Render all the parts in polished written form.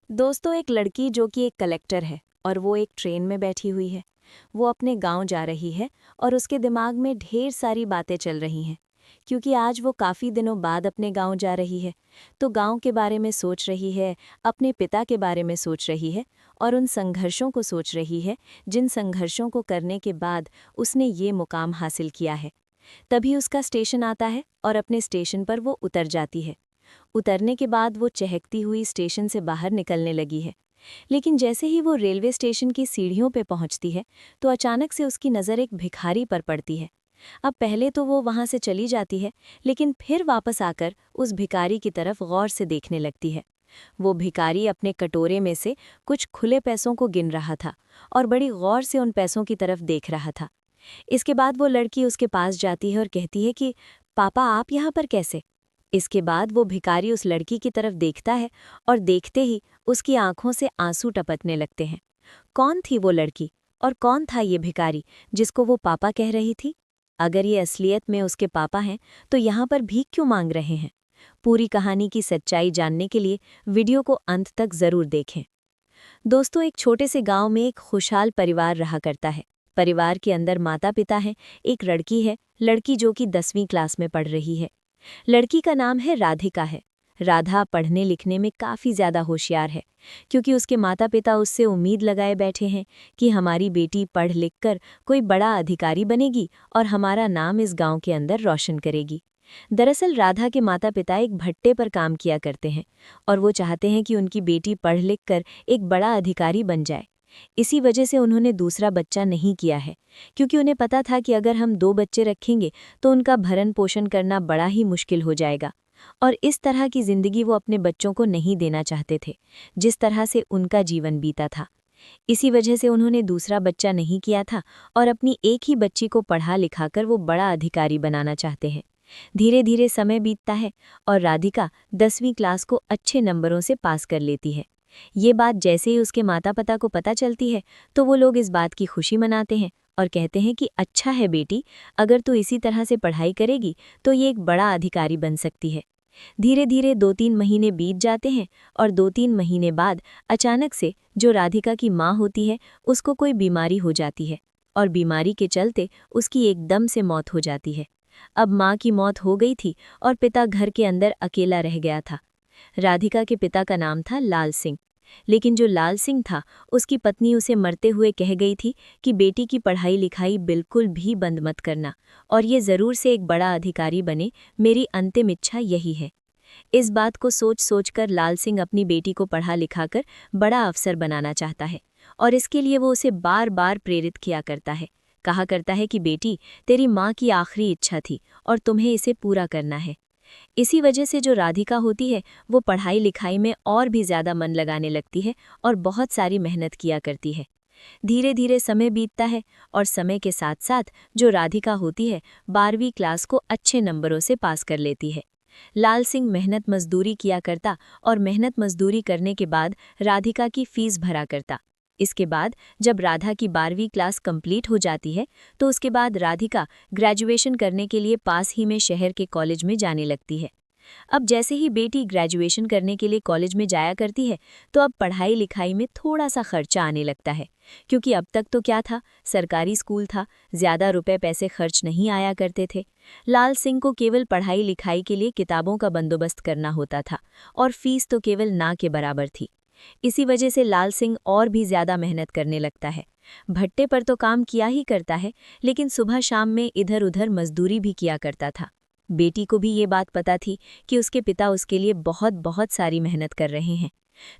दोस्तों, एक लड़की जो कि एक कलेक्टर है और वो एक ट्रेन में बैठी हुई है। वो अपने गांव जा रही है और उसके दिमाग में ढेर सारी बातें चल रही हैं, क्योंकि आज वो काफ़ी दिनों बाद अपने गांव जा रही है। तो गांव के बारे में सोच रही है, अपने पिता के बारे में सोच रही है और उन संघर्षों को सोच रही है जिन संघर्षों को करने के बाद उसने ये मुकाम हासिल किया है। तभी उसका स्टेशन आता है और अपने स्टेशन पर वो उतर जाती है। उतरने के बाद वो चहकती हुई स्टेशन से बाहर निकलने लगी है। लेकिन जैसे ही वो रेलवे स्टेशन की सीढ़ियों पे पहुंचती है तो अचानक से उसकी नज़र एक भिखारी पर पड़ती है। अब पहले तो वो वहां से चली जाती है, लेकिन फिर वापस आकर उस भिखारी की तरफ गौर से देखने लगती है। वो भिखारी अपने कटोरे में से कुछ खुले पैसों को गिन रहा था और बड़ी गौर से उन पैसों की तरफ देख रहा था। इसके बाद वो लड़की उसके पास जाती है और कहती है कि पापा, आप यहाँ पर कैसे? इसके बाद वो भिखारी उस लड़की की तरफ देखता है और देखते ही उसकी आंखों से आंसू टपकने लगते हैं। कौन थी वो लड़की और कौन था ये भिखारी जिसको वो पापा कह रही थी? अगर ये असलियत में उसके पापा हैं तो यहाँ पर भीख क्यों मांग रहे हैं? पूरी कहानी की सच्चाई जानने के लिए वीडियो को अंत तक जरूर देखें। दोस्तों, एक छोटे से गांव में एक खुशहाल परिवार रहा करता है। परिवार के अंदर माता पिता हैं, एक लड़की है, लड़की जो कि 10वीं क्लास में पढ़ रही है। लड़की का नाम है राधिका है। राधा पढ़ने लिखने में काफ़ी ज़्यादा होशियार है, क्योंकि उसके माता पिता उससे उम्मीद लगाए बैठे हैं कि हमारी बेटी पढ़ लिख कर कोई बड़ा अधिकारी बनेगी और हमारा नाम इस गांव के अंदर रोशन करेगी। दरअसल राधा के माता पिता एक भट्टे पर काम किया करते हैं और वो चाहते हैं कि उनकी बेटी पढ़ लिख कर एक बड़ा अधिकारी बन जाए। इसी वजह से उन्होंने दूसरा बच्चा नहीं किया है, क्योंकि उन्हें पता था कि अगर हम 2 बच्चे रखेंगे तो उनका भरण पोषण करना बड़ा ही मुश्किल हो जाएगा। और इस तरह की जिंदगी वो अपने बच्चों को नहीं देना चाहते थे, जिस तरह से उनका जीवन बीता था। इसी वजह से उन्होंने दूसरा बच्चा नहीं किया था और अपनी एक ही बच्ची को पढ़ा लिखाकर वो बड़ा अधिकारी बनाना चाहते हैं। धीरे धीरे समय बीतता है और राधिका 10वीं क्लास को अच्छे नंबरों से पास कर लेती है। ये बात जैसे ही उसके माता पिता को पता चलती है तो वो लोग इस बात की खुशी मनाते हैं और कहते हैं कि अच्छा है बेटी, अगर तू इसी तरह से पढ़ाई करेगी तो ये एक बड़ा अधिकारी बन सकती है। धीरे धीरे 2-3 महीने बीत जाते हैं और 2-3 महीने बाद अचानक से जो राधिका की माँ होती है उसको कोई बीमारी हो जाती है और बीमारी के चलते उसकी एकदम से मौत हो जाती है। अब माँ की मौत हो गई थी और पिता घर के अंदर अकेला रह गया था। राधिका के पिता का नाम था लाल सिंह, लेकिन जो लाल सिंह था उसकी पत्नी उसे मरते हुए कह गई थी कि बेटी की पढ़ाई लिखाई बिल्कुल भी बंद मत करना और ये ज़रूर से एक बड़ा अधिकारी बने, मेरी अंतिम इच्छा यही है। इस बात को सोच सोचकर लाल सिंह अपनी बेटी को पढ़ा लिखाकर बड़ा अफसर बनाना चाहता है और इसके लिए वो उसे बार बार प्रेरित किया करता है। कहा करता है कि बेटी, तेरी माँ की आखिरी इच्छा थी और तुम्हें इसे पूरा करना है। इसी वजह से जो राधिका होती है वो पढ़ाई लिखाई में और भी ज़्यादा मन लगाने लगती है और बहुत सारी मेहनत किया करती है। धीरे धीरे समय बीतता है और समय के साथ साथ जो राधिका होती है 12वीं क्लास को अच्छे नंबरों से पास कर लेती है। लाल सिंह मेहनत मजदूरी किया करता और मेहनत मजदूरी करने के बाद राधिका की फीस भरा करता। इसके बाद जब राधा की 12वीं क्लास कंप्लीट हो जाती है तो उसके बाद राधिका ग्रेजुएशन करने के लिए पास ही में शहर के कॉलेज में जाने लगती है। अब जैसे ही बेटी ग्रेजुएशन करने के लिए कॉलेज में जाया करती है तो अब पढ़ाई लिखाई में थोड़ा सा खर्चा आने लगता है, क्योंकि अब तक तो क्या था, सरकारी स्कूल था, ज़्यादा रुपए पैसे खर्च नहीं आया करते थे। लाल सिंह को केवल पढ़ाई लिखाई के लिए किताबों का बंदोबस्त करना होता था और फीस तो केवल ना के बराबर थी। इसी वजह से लाल सिंह और भी ज़्यादा मेहनत करने लगता है। भट्टे पर तो काम किया ही करता है, लेकिन सुबह शाम में इधर उधर मजदूरी भी किया करता था। बेटी को भी ये बात पता थी कि उसके पिता उसके लिए बहुत बहुत सारी मेहनत कर रहे हैं,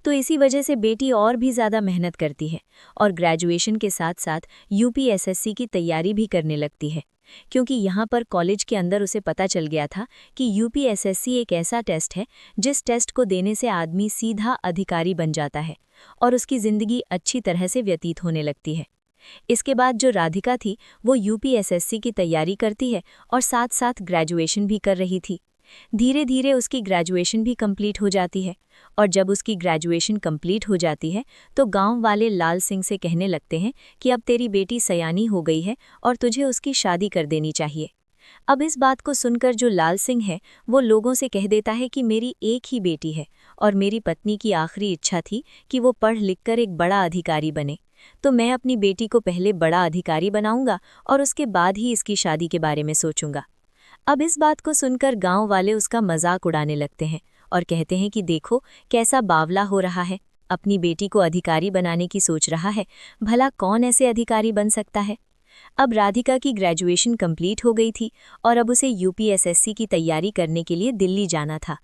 तो इसी वजह से बेटी और भी ज़्यादा मेहनत करती है और ग्रेजुएशन के साथ साथ यूपीएसएससी की तैयारी भी करने लगती है, क्योंकि यहाँ पर कॉलेज के अंदर उसे पता चल गया था कि यूपीएसएससी एक ऐसा टेस्ट है जिस टेस्ट को देने से आदमी सीधा अधिकारी बन जाता है और उसकी ज़िंदगी अच्छी तरह से व्यतीत होने लगती है। इसके बाद जो राधिका थी वो यूपीएसएससी की तैयारी करती है और साथ साथ ग्रेजुएशन भी कर रही थी। धीरे धीरे उसकी ग्रेजुएशन भी कंप्लीट हो जाती है और जब उसकी ग्रेजुएशन कंप्लीट हो जाती है तो गांव वाले लाल सिंह से कहने लगते हैं कि अब तेरी बेटी सयानी हो गई है और तुझे उसकी शादी कर देनी चाहिए। अब इस बात को सुनकर जो लाल सिंह है वो लोगों से कह देता है कि मेरी एक ही बेटी है और मेरी पत्नी की आखिरी इच्छा थी कि वो पढ़ लिखकर एक बड़ा अधिकारी बने, तो मैं अपनी बेटी को पहले बड़ा अधिकारी बनाऊंगा और उसके बाद ही इसकी शादी के बारे में सोचूंगा। अब इस बात को सुनकर गांव वाले उसका मजाक उड़ाने लगते हैं और कहते हैं कि देखो कैसा बावला हो रहा है, अपनी बेटी को अधिकारी बनाने की सोच रहा है, भला कौन ऐसे अधिकारी बन सकता है। अब राधिका की ग्रेजुएशन कंप्लीट हो गई थी और अब उसे यूपीएसएससी की तैयारी करने के लिए दिल्ली जाना था।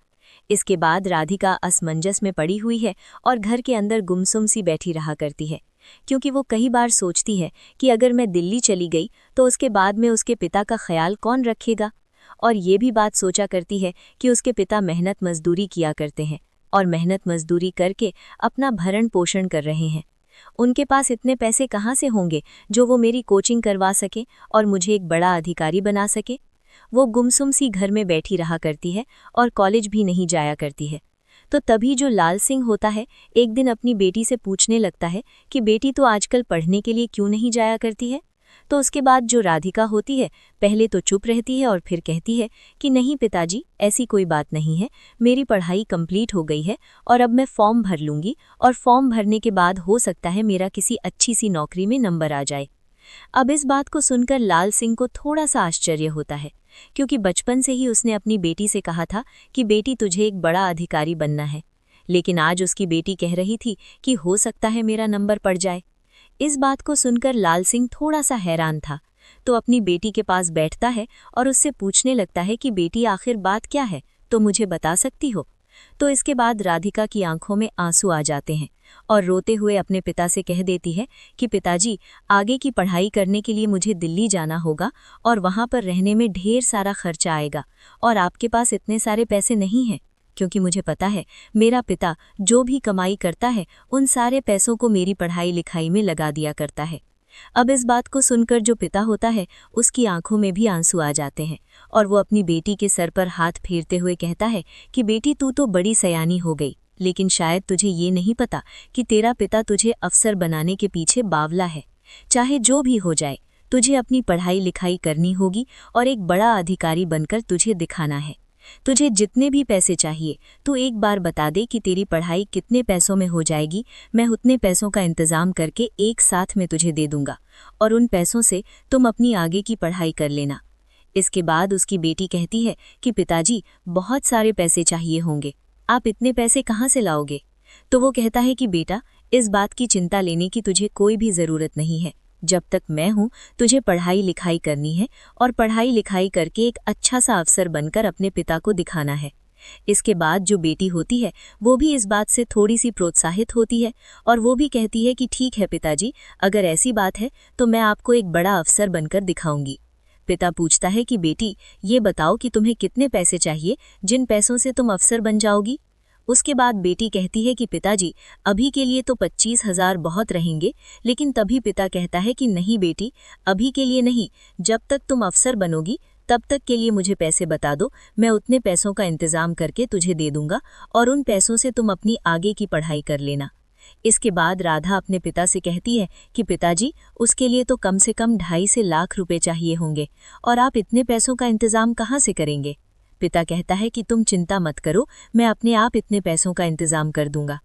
इसके बाद राधिका असमंजस में पड़ी हुई है और घर के अंदर गुमसुम सी बैठी रहा करती है, क्योंकि वो कई बार सोचती है कि अगर मैं दिल्ली चली गई तो उसके बाद में उसके पिता का ख्याल कौन रखेगा। और ये भी बात सोचा करती है कि उसके पिता मेहनत मजदूरी किया करते हैं और मेहनत मजदूरी करके अपना भरण पोषण कर रहे हैं। उनके पास इतने पैसे कहाँ से होंगे जो वो मेरी कोचिंग करवा सके और मुझे एक बड़ा अधिकारी बना सके। वो गुमसुम सी घर में बैठी रहा करती है और कॉलेज भी नहीं जाया करती है। तो तभी जो लाल सिंह होता है एक दिन अपनी बेटी से पूछने लगता है कि बेटी तो आजकल पढ़ने के लिए क्यों नहीं जाया करती है। तो उसके बाद जो राधिका होती है पहले तो चुप रहती है और फिर कहती है कि नहीं पिताजी, ऐसी कोई बात नहीं है, मेरी पढ़ाई कंप्लीट हो गई है और अब मैं फॉर्म भर लूंगी और फॉर्म भरने के बाद हो सकता है मेरा किसी अच्छी सी नौकरी में नंबर आ जाए। अब इस बात को सुनकर लाल सिंह को थोड़ा सा आश्चर्य होता है, क्योंकि बचपन से ही उसने अपनी बेटी से कहा था कि बेटी तुझे एक बड़ा अधिकारी बनना है, लेकिन आज उसकी बेटी कह रही थी कि हो सकता है मेरा नंबर पड़ जाए। इस बात को सुनकर लाल सिंह थोड़ा सा हैरान था, तो अपनी बेटी के पास बैठता है और उससे पूछने लगता है कि बेटी आखिर बात क्या है, तो मुझे बता सकती हो। तो इसके बाद राधिका की आंखों में आंसू आ जाते हैं और रोते हुए अपने पिता से कह देती है कि पिताजी, आगे की पढ़ाई करने के लिए मुझे दिल्ली जाना होगा और वहाँ पर रहने में ढेर सारा खर्चा आएगा और आपके पास इतने सारे पैसे नहीं हैं, क्योंकि मुझे पता है मेरा पिता जो भी कमाई करता है उन सारे पैसों को मेरी पढ़ाई लिखाई में लगा दिया करता है। अब इस बात को सुनकर जो पिता होता है उसकी आंखों में भी आंसू आ जाते हैं और वो अपनी बेटी के सर पर हाथ फेरते हुए कहता है कि बेटी तू तो बड़ी सयानी हो गई, लेकिन शायद तुझे ये नहीं पता कि तेरा पिता तुझे अफसर बनाने के पीछे बावला है। चाहे जो भी हो जाए, तुझे अपनी पढ़ाई लिखाई करनी होगी और एक बड़ा अधिकारी बनकर तुझे दिखाना है। तुझे जितने भी पैसे चाहिए तू एक बार बता दे कि तेरी पढ़ाई कितने पैसों में हो जाएगी, मैं उतने पैसों का इंतजाम करके एक साथ में तुझे दे दूंगा और उन पैसों से तुम अपनी आगे की पढ़ाई कर लेना। इसके बाद उसकी बेटी कहती है कि पिताजी, बहुत सारे पैसे चाहिए होंगे, आप इतने पैसे कहाँ से लाओगे। तो वो कहता है कि बेटा, इस बात की चिंता लेने की तुझे कोई भी ज़रूरत नहीं है, जब तक मैं हूँ तुझे पढ़ाई लिखाई करनी है और पढ़ाई लिखाई करके एक अच्छा सा अफसर बनकर अपने पिता को दिखाना है। इसके बाद जो बेटी होती है वो भी इस बात से थोड़ी सी प्रोत्साहित होती है और वो भी कहती है कि ठीक है पिताजी, अगर ऐसी बात है तो मैं आपको एक बड़ा अफसर बनकर दिखाऊंगी। पिता पूछता है कि बेटी, ये बताओ कि तुम्हें कितने पैसे चाहिए जिन पैसों से तुम अफसर बन जाओगी। उसके बाद बेटी कहती है कि पिताजी, अभी के लिए तो 25,000 बहुत रहेंगे, लेकिन तभी पिता कहता है कि नहीं बेटी, अभी के लिए नहीं, जब तक तुम अफसर बनोगी तब तक के लिए मुझे पैसे बता दो, मैं उतने पैसों का इंतजाम करके तुझे दे दूंगा और उन पैसों से तुम अपनी आगे की पढ़ाई कर लेना। इसके बाद राधा अपने पिता से कहती है कि पिताजी, उसके लिए तो कम से कम 2.5 से लाख रुपए चाहिए होंगे और आप इतने पैसों का इंतजाम कहाँ से करेंगे। पिता कहता है कि तुम चिंता मत करो, मैं अपने आप इतने पैसों का इंतजाम कर दूंगा।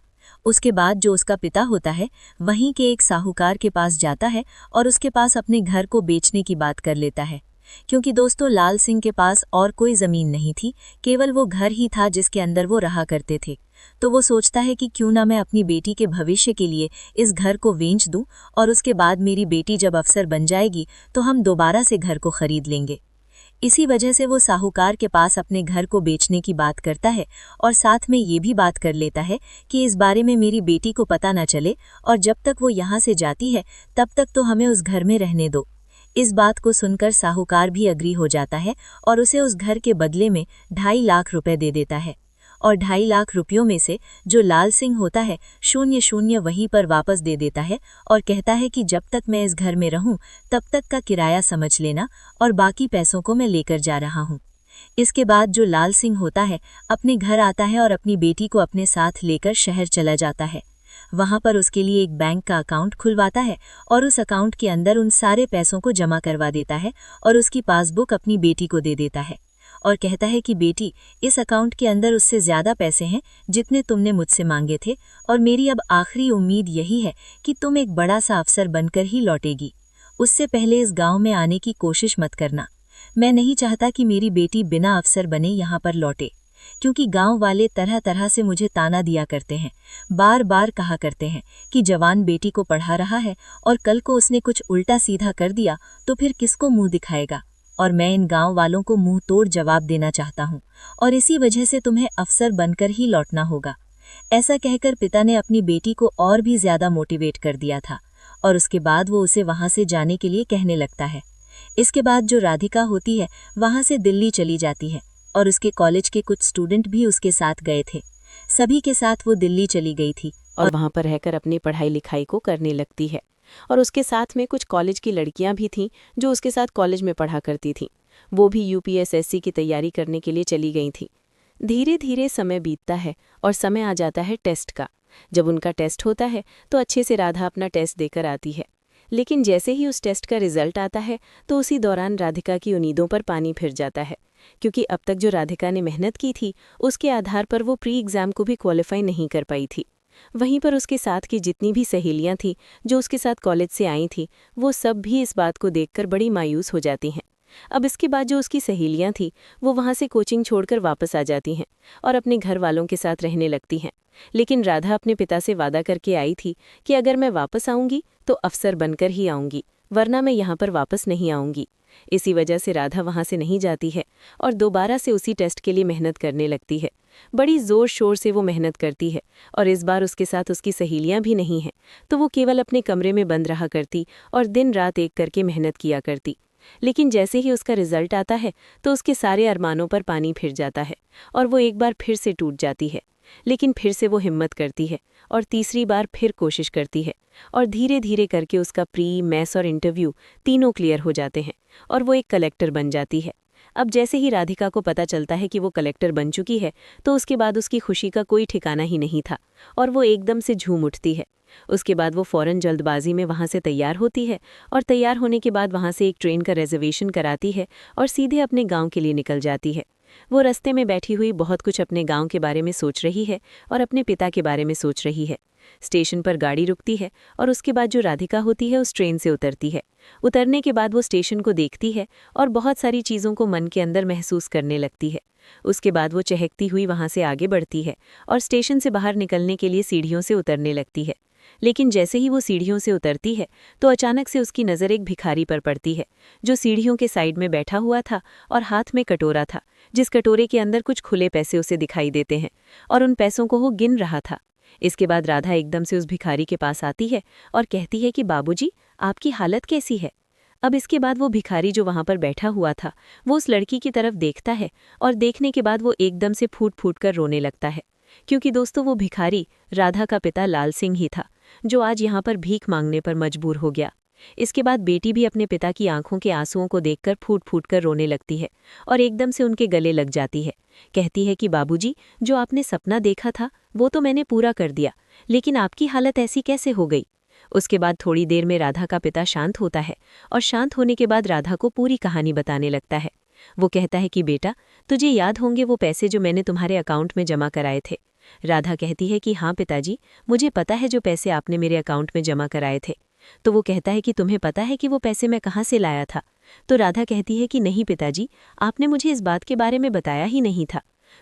उसके बाद जो उसका पिता होता है वहीं के एक साहूकार के पास जाता है और उसके पास अपने घर को बेचने की बात कर लेता है, क्योंकि दोस्तों लाल सिंह के पास और कोई ज़मीन नहीं थी, केवल वो घर ही था जिसके अंदर वो रहा करते थे। तो वो सोचता है कि क्यों ना मैं अपनी बेटी के भविष्य के लिए इस घर को बेच दूं और उसके बाद मेरी बेटी जब अफसर बन जाएगी तो हम दोबारा से घर को खरीद लेंगे। इसी वजह से वो साहूकार के पास अपने घर को बेचने की बात करता है और साथ में ये भी बात कर लेता है कि इस बारे में मेरी बेटी को पता न चले और जब तक वो यहाँ से जाती है तब तक तो हमें उस घर में रहने दो। इस बात को सुनकर साहूकार भी अग्री हो जाता है और उसे उस घर के बदले में 2.5 लाख रुपए दे देता है और 2.5 लाख रुपयों में से जो लाल सिंह होता है 0 वहीं पर वापस दे देता है और कहता है कि जब तक मैं इस घर में रहूं तब तक का किराया समझ लेना और बाकी पैसों को मैं लेकर जा रहा हूं। इसके बाद जो लाल सिंह होता है अपने घर आता है और अपनी बेटी को अपने साथ लेकर शहर चला जाता है। वहाँ पर उसके लिए एक बैंक का अकाउंट खुलवाता है और उस अकाउंट के अंदर उन सारे पैसों को जमा करवा देता है और उसकी पासबुक अपनी बेटी को दे देता है और कहता है कि बेटी, इस अकाउंट के अंदर उससे ज़्यादा पैसे हैं जितने तुमने मुझसे मांगे थे और मेरी अब आखिरी उम्मीद यही है कि तुम एक बड़ा सा अफसर बनकर ही लौटेगी। उससे पहले इस गांव में आने की कोशिश मत करना। मैं नहीं चाहता कि मेरी बेटी बिना अफसर बने यहाँ पर लौटे, क्योंकि गांव वाले तरह तरह से मुझे ताना दिया करते हैं, बार बार कहा करते हैं कि जवान बेटी को पढ़ा रहा है और कल को उसने कुछ उल्टा सीधा कर दिया तो फिर किसको मुंह दिखाएगा। और मैं इन गांव वालों को मुंह तोड़ जवाब देना चाहता हूं और इसी वजह से तुम्हें अफसर बनकर ही लौटना होगा। ऐसा कहकर पिता ने अपनी बेटी को और भी ज्यादा मोटिवेट कर दिया था और उसके बाद वो उसे वहां से जाने के लिए कहने लगता है। इसके बाद जो राधिका होती है वहां से दिल्ली चली जाती है और उसके कॉलेज के कुछ स्टूडेंट भी उसके साथ गए थे। सभी के साथ वो दिल्ली चली गई थी और वहां पर रहकर अपनी पढ़ाई लिखाई को करने लगती है। और उसके साथ में कुछ कॉलेज की लड़कियां भी थीं जो उसके साथ कॉलेज में पढ़ा करती थीं। वो भी यूपीएसएससी की तैयारी करने के लिए चली गई थीं। धीरे धीरे समय बीतता है और समय आ जाता है टेस्ट का। जब उनका टेस्ट होता है तो अच्छे से राधा अपना टेस्ट देकर आती है, लेकिन जैसे ही उस टेस्ट का रिजल्ट आता है तो उसी दौरान राधिका की उम्मीदों पर पानी फिर जाता है, क्योंकि अब तक जो राधिका ने मेहनत की थी उसके आधार पर वो प्री एग्ज़ाम को भी क्वालिफाई नहीं कर पाई थी। वहीं पर उसके साथ की जितनी भी सहेलियां थीं जो उसके साथ कॉलेज से आई थीं, वो सब भी इस बात को देखकर बड़ी मायूस हो जाती हैं। अब इसके बाद जो उसकी सहेलियां थीं वो वहां से कोचिंग छोड़कर वापस आ जाती हैं और अपने घर वालों के साथ रहने लगती हैं। लेकिन राधा अपने पिता से वादा करके आई थी कि अगर मैं वापस आऊंगी तो अफसर बनकर ही आऊंगी, वरना मैं यहाँ पर वापस नहीं आऊंगी। इसी वजह से राधा वहां से नहीं जाती है और दोबारा से उसी टेस्ट के लिए मेहनत करने लगती है। बड़ी ज़ोर शोर से वो मेहनत करती है और इस बार उसके साथ उसकी सहेलियां भी नहीं हैं, तो वो केवल अपने कमरे में बंद रहा करती और दिन रात एक करके मेहनत किया करती। लेकिन जैसे ही उसका रिजल्ट आता है तो उसके सारे अरमानों पर पानी फिर जाता है और वो एक बार फिर से टूट जाती है। लेकिन फिर से वो हिम्मत करती है और तीसरी बार फिर कोशिश करती है और धीरे धीरे करके उसका प्री, मेंस और इंटरव्यू तीनों क्लियर हो जाते हैं और वो एक कलेक्टर बन जाती है। अब जैसे ही राधिका को पता चलता है कि वो कलेक्टर बन चुकी है तो उसके बाद उसकी खुशी का कोई ठिकाना ही नहीं था और वो एकदम से झूम उठती है। उसके बाद वो फ़ौरन जल्दबाजी में वहाँ से तैयार होती है और तैयार होने के बाद वहाँ से एक ट्रेन का रिजर्वेशन कराती है और सीधे अपने गांव के लिए निकल जाती है। वो रास्ते में बैठी हुई बहुत कुछ अपने गांव के बारे में सोच रही है और अपने पिता के बारे में सोच रही है। स्टेशन पर गाड़ी रुकती है और उसके बाद जो राधिका होती है उस ट्रेन से उतरती है। उतरने के बाद वो स्टेशन को देखती है और बहुत सारी चीज़ों को मन के अंदर महसूस करने लगती है। उसके बाद वो चहकती हुई वहाँ से आगे बढ़ती है और स्टेशन से बाहर निकलने के लिए सीढ़ियों से उतरने लगती है। लेकिन जैसे ही वो सीढ़ियों से उतरती है तो अचानक से उसकी नज़र एक भिखारी पर पड़ती है जो सीढ़ियों के साइड में बैठा हुआ था और हाथ में कटोरा था, जिस कटोरे के अंदर कुछ खुले पैसे उसे दिखाई देते हैं और उन पैसों को वो गिन रहा था। इसके बाद राधा एकदम से उस भिखारी के पास आती है और कहती है कि बाबूजी, आपकी हालत कैसी है। अब इसके बाद वो भिखारी जो वहाँ पर बैठा हुआ था वो उस लड़की की तरफ देखता है और देखने के बाद वो एकदम से फूट फूट कर रोने लगता है, क्योंकि दोस्तों वो भिखारी राधा का पिता लाल सिंह ही था जो आज यहाँ पर भीख मांगने पर मजबूर हो गया। इसके बाद बेटी भी अपने पिता की आंखों के आंसुओं को देखकर फूट फूट कर रोने लगती है और एकदम से उनके गले लग जाती है। कहती है कि बाबूजी, जो आपने सपना देखा था वो तो मैंने पूरा कर दिया, लेकिन आपकी हालत ऐसी कैसे हो गई। उसके बाद थोड़ी देर में राधा का पिता शांत होता है और शांत होने के बाद राधा को पूरी कहानी बताने लगता है। वो कहता है कि बेटा, तुझे याद होंगे वो पैसे जो मैंने तुम्हारे अकाउंट में जमा कराए थे। राधा कहती है कि हाँ पिताजी, मुझे पता है जो पैसे आपने मेरे अकाउंट में जमा कराए थे। तो वो कहता है कि तुम्हें पता है कि वो पैसे मैं कहाँ से लाया था। तो राधा कहती है कि नहीं पिताजी, आपने मुझे इस बात के बारे में बताया ही नहीं था।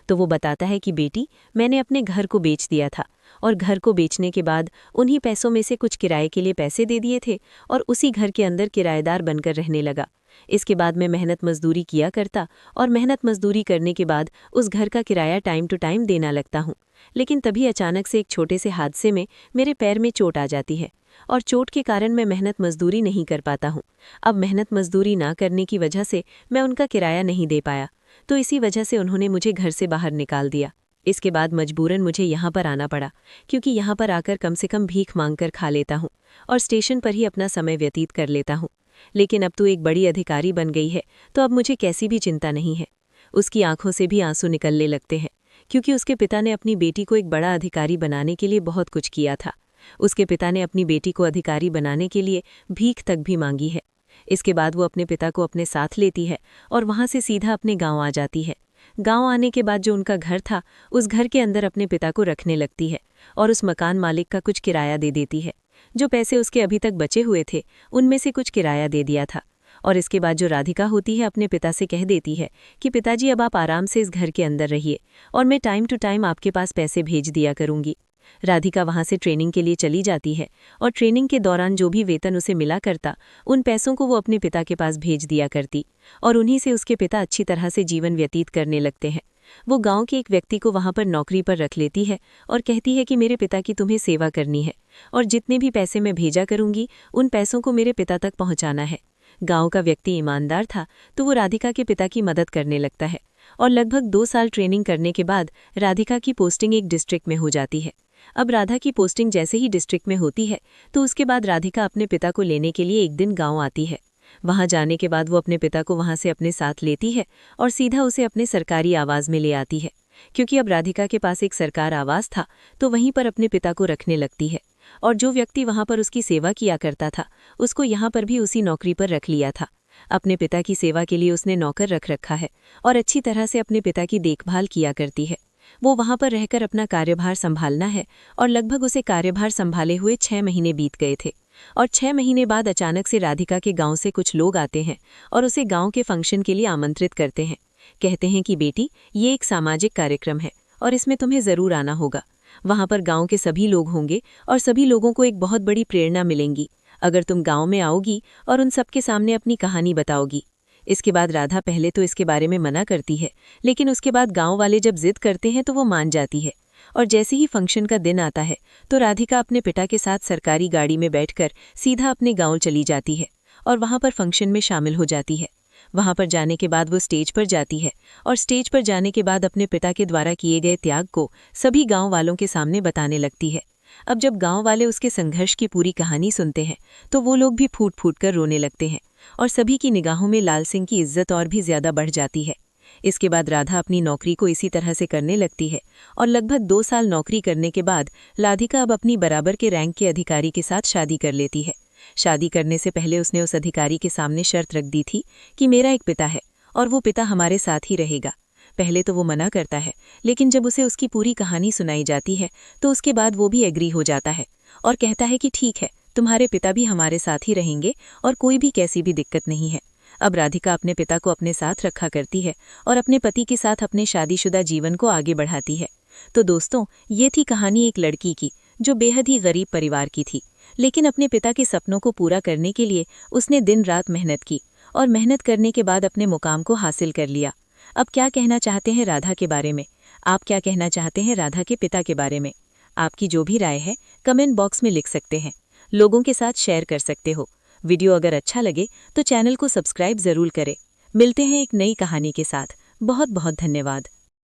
तो वो बताता है कि बेटी, मैंने अपने घर को बेच दिया था और घर को बेचने के बाद उन्हीं पैसों में से कुछ किराए के लिए पैसे दे दिए थे और उसी घर के अंदर किराएदार बनकर रहने लगा। इसके बाद मैं मेहनत मजदूरी किया करता और मेहनत मजदूरी करने के बाद उस घर का किराया टाइम टू टाइम देना लगता हूँ। लेकिन तभी अचानक से एक छोटे से हादसे में मेरे पैर में चोट आ जाती है और चोट के कारण मैं मेहनत मजदूरी नहीं कर पाता हूँ। अब मेहनत मजदूरी ना करने की वजह से मैं उनका किराया नहीं दे पाया, तो इसी वजह से उन्होंने मुझे घर से बाहर निकाल दिया। इसके बाद मजबूरन मुझे यहाँ पर आना पड़ा, क्योंकि यहाँ पर आकर कम से कम भीख मांगकर खा लेता हूँ और स्टेशन पर ही अपना समय व्यतीत कर लेता हूँ। लेकिन अब तू एक बड़ी अधिकारी बन गई है तो अब मुझे कैसी भी चिंता नहीं है। उसकी आंखों से भी आंसू निकलने लगते हैं, क्योंकि उसके पिता ने अपनी बेटी को एक बड़ा अधिकारी बनाने के लिए बहुत कुछ किया था। उसके पिता ने अपनी बेटी को अधिकारी बनाने के लिए भीख तक भी मांगी है। इसके बाद वो अपने पिता को अपने साथ लेती है और वहाँ से सीधा अपने गाँव आ जाती है। गाँव आने के बाद जो उनका घर था, उस घर के अंदर अपने पिता को रखने लगती है और उस मकान मालिक का कुछ किराया दे देती है। जो पैसे उसके अभी तक बचे हुए थे, उनमें से कुछ किराया दे दिया था। और इसके बाद जो राधिका होती है, अपने पिता से कह देती है कि पिताजी, अब आप आराम से इस घर के अंदर रहिए और मैं टाइम टू टाइम आपके पास पैसे भेज दिया करूंगी। राधिका वहां से ट्रेनिंग के लिए चली जाती है और ट्रेनिंग के दौरान जो भी वेतन उसे मिला करता, उन पैसों को वो अपने पिता के पास भेज दिया करती और उन्हीं से उसके पिता अच्छी तरह से जीवन व्यतीत करने लगते हैं। वो गांव के एक व्यक्ति को वहां पर नौकरी पर रख लेती है और कहती है कि मेरे पिता की तुम्हें सेवा करनी है और जितने भी पैसे मैं भेजा करूंगी, उन पैसों को मेरे पिता तक पहुंचाना है। गांव का व्यक्ति ईमानदार था, तो वो राधिका के पिता की मदद करने लगता है और लगभग 2 साल ट्रेनिंग करने के बाद राधिका की पोस्टिंग एक डिस्ट्रिक्ट में हो जाती है। अब राधा की पोस्टिंग जैसे ही डिस्ट्रिक्ट में होती है, तो उसके बाद राधिका अपने पिता को लेने के लिए एक दिन गाँव आती है। वहां जाने के बाद वो अपने पिता को वहां से अपने साथ लेती है और सीधा उसे अपने सरकारी आवास में ले आती है। क्योंकि अब राधिका के पास एक सरकार आवास था, तो वहीं पर अपने पिता को रखने लगती है और जो व्यक्ति वहां पर उसकी सेवा किया करता था, उसको यहाँ पर भी उसी नौकरी पर रख लिया था। अपने पिता की सेवा के लिए उसने नौकर रख रखा है और अच्छी तरह से अपने पिता की देखभाल किया करती है। वो वहां पर रहकर अपना कार्यभार संभालना है और लगभग उसे कार्यभार संभाले हुए 6 महीने बीत गए थे और 6 महीने बाद अचानक से राधिका के गांव से कुछ लोग आते हैं और उसे गांव के फंक्शन के लिए आमंत्रित करते हैं। कहते हैं कि बेटी, ये एक सामाजिक कार्यक्रम है और इसमें तुम्हें ज़रूर आना होगा। वहां पर गांव के सभी लोग होंगे और सभी लोगों को एक बहुत बड़ी प्रेरणा मिलेंगी अगर तुम गांव में आओगी और उन सबके सामने अपनी कहानी बताओगी। इसके बाद राधा पहले तो इसके बारे में मना करती है, लेकिन उसके बाद गांव वाले जब जिद करते हैं तो वो मान जाती है और जैसे ही फंक्शन का दिन आता है, तो राधिका अपने पिता के साथ सरकारी गाड़ी में बैठकर सीधा अपने गांव चली जाती है और वहां पर फंक्शन में शामिल हो जाती है। वहां पर जाने के बाद वो स्टेज पर जाती है और स्टेज पर जाने के बाद अपने पिता के द्वारा किए गए त्याग को सभी गाँव वालों के सामने बताने लगती है। अब जब गाँव वाले उसके संघर्ष की पूरी कहानी सुनते हैं, तो वो लोग भी फूट फूट कर रोने लगते हैं और सभी की निगाहों में लाल सिंह की इज्जत और भी ज्यादा बढ़ जाती है। इसके बाद राधा अपनी नौकरी को इसी तरह से करने लगती है और लगभग 2 साल नौकरी करने के बाद राधिका अब अपनी बराबर के रैंक के अधिकारी के साथ शादी कर लेती है। शादी करने से पहले उसने उस अधिकारी के सामने शर्त रख दी थी कि मेरा एक पिता है और वो पिता हमारे साथ ही रहेगा। पहले तो वो मना करता है, लेकिन जब उसे उसकी पूरी कहानी सुनाई जाती है, तो उसके बाद वो भी एग्री हो जाता है और कहता है कि ठीक है, तुम्हारे पिता भी हमारे साथ ही रहेंगे और कोई भी कैसी भी दिक्कत नहीं है। अब राधिका अपने पिता को अपने साथ रखा करती है और अपने पति के साथ अपने शादीशुदा जीवन को आगे बढ़ाती है। तो दोस्तों, ये थी कहानी एक लड़की की जो बेहद ही गरीब परिवार की थी, लेकिन अपने पिता के सपनों को पूरा करने के लिए उसने दिन रात मेहनत की और मेहनत करने के बाद अपने मुकाम को हासिल कर लिया। अब क्या कहना चाहते हैं राधा के बारे में? आप क्या कहना चाहते हैं राधा के पिता के बारे में? आपकी जो भी राय है कमेंट बॉक्स में लिख सकते हैं, लोगों के साथ शेयर कर सकते हो। वीडियो अगर अच्छा लगे तो चैनल को सब्सक्राइब ज़रूर करें। मिलते हैं एक नई कहानी के साथ। बहुत बहुत धन्यवाद।